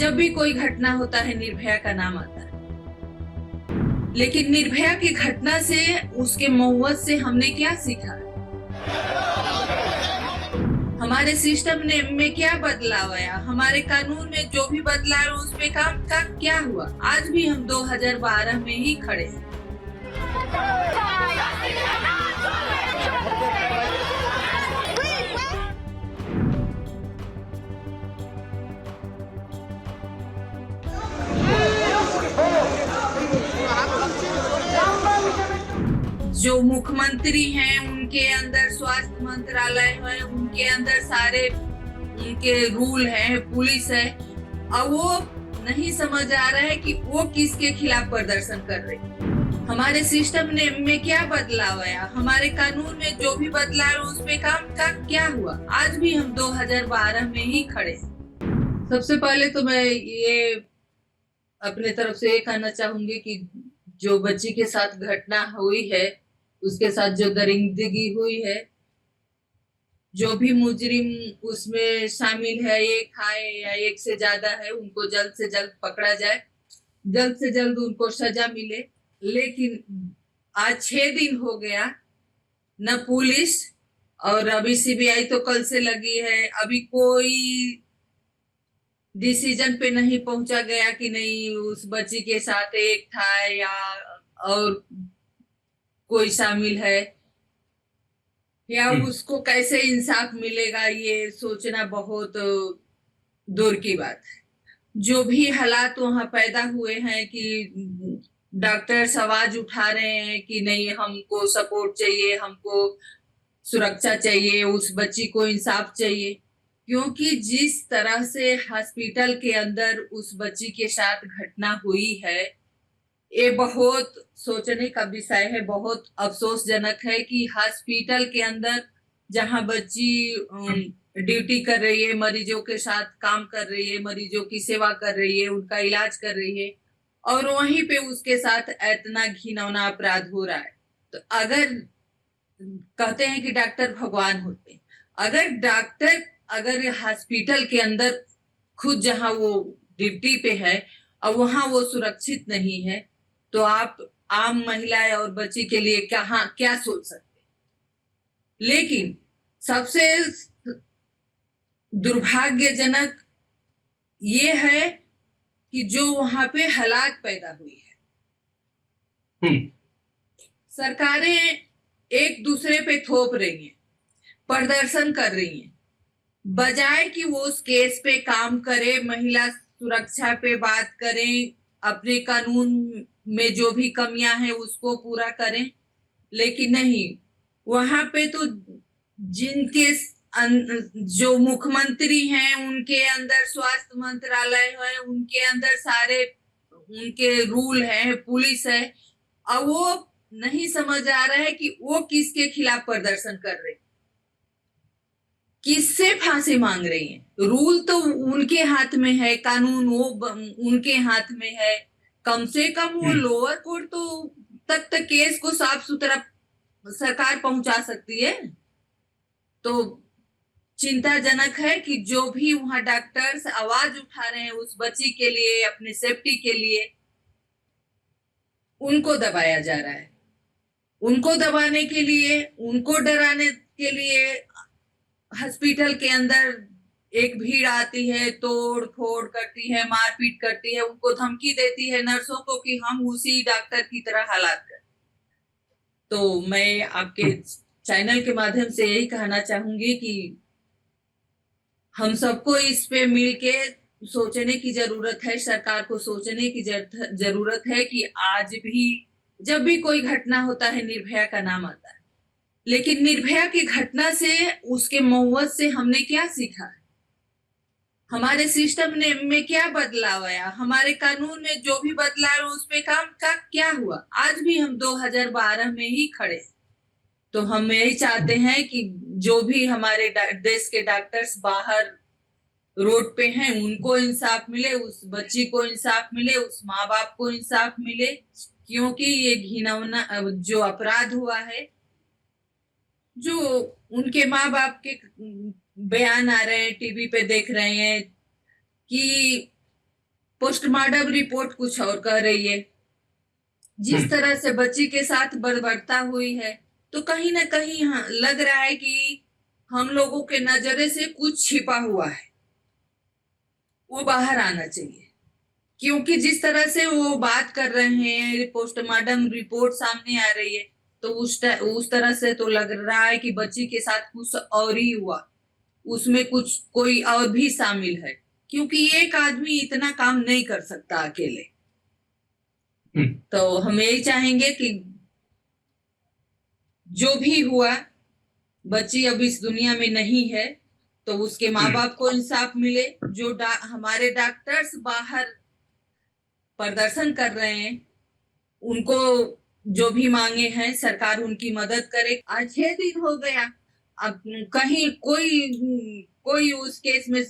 जब भी कोई घटना होता है निर्भया का नाम आता है। लेकिन निर्भया की घटना से, उसके मौत से हमने क्या सीखा? हमारे सिस्टम ने में क्या बदलाव आया? हमारे कानून में जो भी बदलाव उस पे काम का क्या हुआ? आज भी हम 2012 में ही खड़े हैं। जो मुख्यमंत्री हैं उनके अंदर स्वास्थ्य मंत्रालय है, उनके अंदर सारे उनके रूल हैं, पुलिस है। अब वो नहीं समझ आ रहा है कि वो किसके खिलाफ प्रदर्शन कर रहे हैं। हमारे सिस्टम ने में क्या बदलाव आया? हमारे कानून में जो भी बदलाव उस पे काम का क्या हुआ? आज भी हम 2012 में ही खड़े हैं। सबसे पहले तो मैं ये अपने तरफ से ये कहना चाहूंगी कि जो बच्ची के साथ घटना हुई है, उसके साथ जो दरिंदगी हुई है, जो भी मुजरिम उसमें शामिल है, एक है या एक से ज्यादा है, उनको जल्द से जल्द पकड़ा जाए, जल्द से जल्द उनको सजा मिले। लेकिन आज 6 दिन हो गया, न पुलिस और अभी सीबीआई तो कल से लगी है, अभी कोई डिसीजन पे नहीं पहुंचा गया कि नहीं उस बच्ची के साथ एक था या और कोई शामिल है, या उसको कैसे इंसाफ मिलेगा, ये सोचना बहुत दूर की बात है। जो भी हालात वहां पैदा हुए हैं कि डॉक्टर्स आवाज उठा रहे हैं कि नहीं, हमको सपोर्ट चाहिए, हमको सुरक्षा चाहिए, उस बच्ची को इंसाफ चाहिए, क्योंकि जिस तरह से हॉस्पिटल के अंदर उस बच्ची के साथ घटना हुई है, ये बहुत सोचने का विषय है। बहुत अफसोसजनक है कि हॉस्पिटल के अंदर जहां बच्ची ड्यूटी कर रही है, मरीजों के साथ काम कर रही है, मरीजों की सेवा कर रही है, उनका इलाज कर रही है, और वहीं पे उसके साथ इतना घिनौना अपराध हो रहा है। तो अगर कहते हैं कि डॉक्टर भगवान होते हैं, अगर हॉस्पिटल के अंदर खुद जहां वो ड्यूटी पे है और वहां वो सुरक्षित नहीं है, तो आप आम महिला और बच्ची के लिए क्या सोच सकते हैं? लेकिन सबसे दुर्भाग्यजनक ये है कि जो वहां पे हालात पैदा हुई है, सरकारें एक दूसरे पे थोप रही हैं, प्रदर्शन कर रही हैं, बजाय कि वो उस केस पे काम करे, महिला सुरक्षा पे बात करें, अपने कानून में जो भी कमियां हैं उसको पूरा करें। लेकिन नहीं, वहां पे तो जिनके जो मुख्यमंत्री हैं उनके अंदर स्वास्थ्य मंत्रालय है, उनके अंदर सारे उनके रूल हैं, पुलिस है, और वो नहीं समझ आ रहा है कि वो किसके खिलाफ प्रदर्शन कर रहे हैं, किससे फांसी मांग रही हैं। रूल तो उनके हाथ में है, कानून वो उनके हाथ में है। कम से कम वो लोअर कोर्ट तो तक केस को साफ सुथरा सरकार पहुंचा सकती है। तो चिंताजनक है कि जो भी वहां डॉक्टर्स आवाज उठा रहे हैं उस बच्ची के लिए, अपने सेफ्टी के लिए, उनको दबाया जा रहा है। उनको दबाने के लिए, उनको डराने के लिए हॉस्पिटल के अंदर एक भीड़ आती है, तोड़ फोड़ करती है, मारपीट करती है, उनको धमकी देती है नर्सों को कि हम उसी डॉक्टर की तरह हालात करें। तो मैं आपके चैनल के माध्यम से यही कहना चाहूंगी कि हम सबको इस पे मिलके सोचने की जरूरत है, सरकार को सोचने की जरूरत है कि आज भी जब भी कोई घटना होता है निर्भया का नाम आता है। लेकिन निर्भया की घटना से, उसके मौत से हमने क्या सीखा है? हमारे सिस्टम ने में क्या बदलाव आया? हमारे कानून में जो भी बदलाव उस पे काम का क्या हुआ? आज भी हम 2012 में ही खड़े। तो हम यही चाहते हैं कि जो भी हमारे देश के डॉक्टर्स बाहर रोड पे हैं उनको इंसाफ मिले, उस बच्ची को इंसाफ मिले, उस माँ बाप को इंसाफ मिले, क्योंकि ये घिनौना जो अपराध हुआ है, जो उनके माँ बाप के बयान आ रहे हैं, टीवी पे देख रहे हैं कि पोस्टमार्टम रिपोर्ट कुछ और कह रही है। जिस तरह से बच्ची के साथ बर्बरता हुई है, तो कहीं ना कहीं लग रहा है कि हम लोगों के नजरे से कुछ छिपा हुआ है, वो बाहर आना चाहिए। क्योंकि जिस तरह से वो बात कर रहे हैं, पोस्टमार्टम रिपोर्ट सामने आ रही है, तो उस तरह से तो लग रहा है कि बच्ची के साथ कुछ और ही हुआ, उसमें कुछ कोई और भी शामिल है। क्योंकि एक आदमी इतना काम नहीं कर सकता अकेले। तो हम यही चाहेंगे कि जो भी हुआ, बच्ची अब इस दुनिया में नहीं है, तो उसके माँ बाप को इंसाफ मिले। जो हमारे डॉक्टर्स बाहर प्रदर्शन कर रहे हैं, उनको जो भी मांगे हैं सरकार उनकी मदद करे। आज 6 दिन हो गया, अब कहीं कोई उस केस में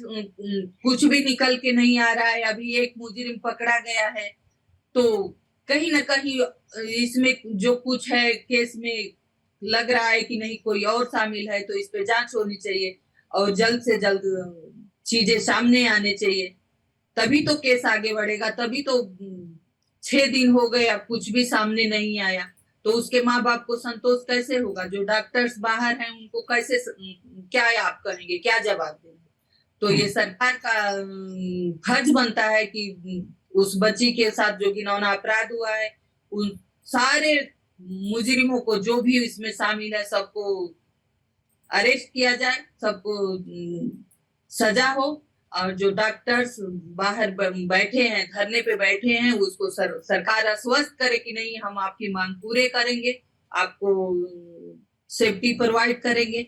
कुछ भी निकल के नहीं आ रहा है। अभी एक मुजरिम पकड़ा गया है, तो कहीं ना कहीं इसमें जो कुछ है केस में लग रहा है कि नहीं कोई और शामिल है। तो इस पे जांच होनी चाहिए और जल्द से जल्द चीजें सामने आने चाहिए, तभी तो केस आगे बढ़ेगा। तभी तो 6 दिन हो गए, अब कुछ भी सामने नहीं आया, तो उसके माँ बाप को संतोष कैसे होगा? जो डॉक्टर्स बाहर हैं उनको कैसे, क्या आप कहेंगे, क्या जवाब देंगे? तो ये सरकार का फर्ज बनता है कि उस बच्ची के साथ जो घिनौना अपराध हुआ है, उन सारे मुजरिमों को, जो भी इसमें शामिल है, सबको अरेस्ट किया जाए, सबको सजा हो। और जो डॉक्टर्स बाहर बैठे हैं, धरने पे बैठे हैं, उसको सरकार आश्वस्त करे कि नहीं, हम आपकी मांग पूरे करेंगे, आपको सेफ्टी प्रोवाइड करेंगे,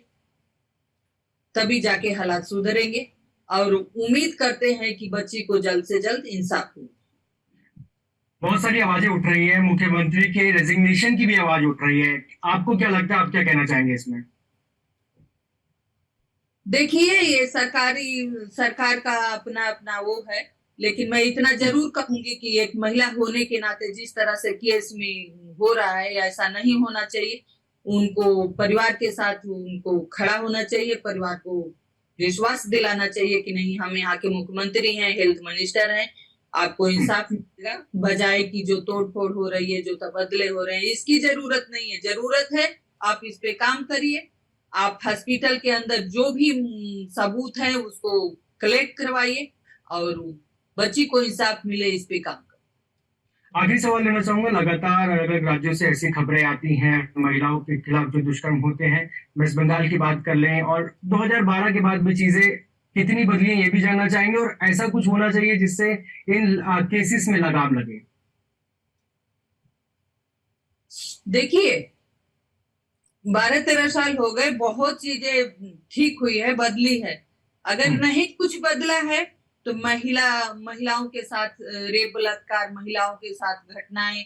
तभी जाके हालात सुधरेंगे। और उम्मीद करते हैं कि बच्ची को जल्द से जल्द इंसाफ हो। बहुत सारी आवाजें उठ रही है, मुख्यमंत्री के रेजिग्नेशन की भी आवाज उठ रही है। आपको क्या लगता है, आप क्या कहना चाहेंगे इसमें? देखिए, ये सरकार का अपना अपना वो है, लेकिन मैं इतना जरूर कहूंगी कि एक महिला होने के नाते जिस तरह से केस में हो रहा है, ऐसा नहीं होना चाहिए। उनको परिवार के साथ उनको खड़ा होना चाहिए, परिवार को विश्वास दिलाना चाहिए कि नहीं, हम यहाँ के मुख्यमंत्री हैं, हेल्थ मिनिस्टर हैं, आपको इंसाफ मिलेगा। बजाय की जो तोड़फोड़ हो रही है, जो तबदले हो रहे हैं, इसकी जरूरत नहीं है। जरूरत है आप इस पे काम करिए, आप हॉस्पिटल के अंदर जो भी सबूत है उसको कलेक्ट करवाइए और बच्ची को इंसाफ मिले, इस पे काम करें। आखिरी सवाल लेना चाहूंगा, लगातार अलग अलग राज्यों से ऐसी खबरें आती हैं महिलाओं के खिलाफ जो दुष्कर्म होते हैं। वेस्ट बंगाल की बात कर लें, और 2012 के बाद में चीजें कितनी बदली हैं ये भी जानना चाहेंगे, और ऐसा कुछ होना चाहिए जिससे इन केसेस में लगाम लगे। देखिए, 12-13 साल हो गए, बहुत चीजें ठीक हुई है, बदली है। अगर नहीं कुछ बदला है तो महिलाओं के साथ रेप बलात्कार, महिलाओं के साथ घटनाएं,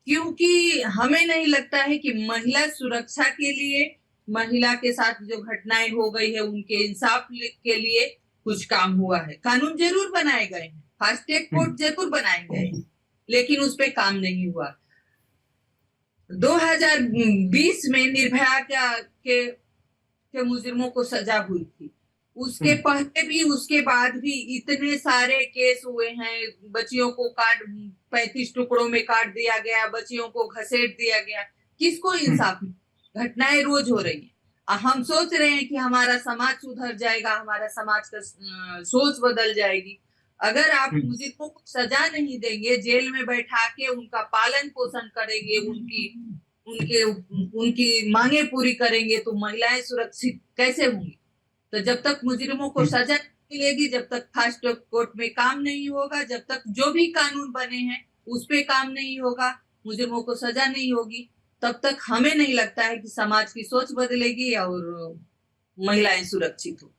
क्योंकि हमें नहीं लगता है कि महिला सुरक्षा के लिए, महिला के साथ जो घटनाएं हो गई है उनके इंसाफ के लिए कुछ काम हुआ है। कानून जरूर बनाए गए हैं, फास्ट ट्रैक कोर्ट जरूर बनाए गए हैं, लेकिन उस पर काम नहीं हुआ। 2020 में निर्भया के मुजरिमों को सजा हुई थी, उसके पहले भी, उसके बाद भी इतने सारे केस हुए हैं। बच्चियों को 35 टुकड़ों में काट दिया गया, बच्चियों को घसीट दिया गया, किसको इंसाफ? घटनाएं रोज हो रही हैं। हम सोच रहे हैं कि हमारा समाज सुधर जाएगा, हमारा समाज का सोच बदल जाएगी। अगर आप मुजरिमों को सजा नहीं देंगे, जेल में बैठा के उनका पालन पोषण करेंगे, उनकी मांगे पूरी करेंगे, तो महिलाएं सुरक्षित कैसे होंगी? तो जब तक मुजरिमों को सजा मिलेगी, जब तक फास्ट ट्रैक कोर्ट में काम नहीं होगा, जब तक जो भी कानून बने हैं उस पे काम नहीं होगा, मुजरिमों को सजा नहीं होगी, तब तक हमें नहीं लगता है कि समाज की सोच बदलेगी और महिलाएं सुरक्षित हो।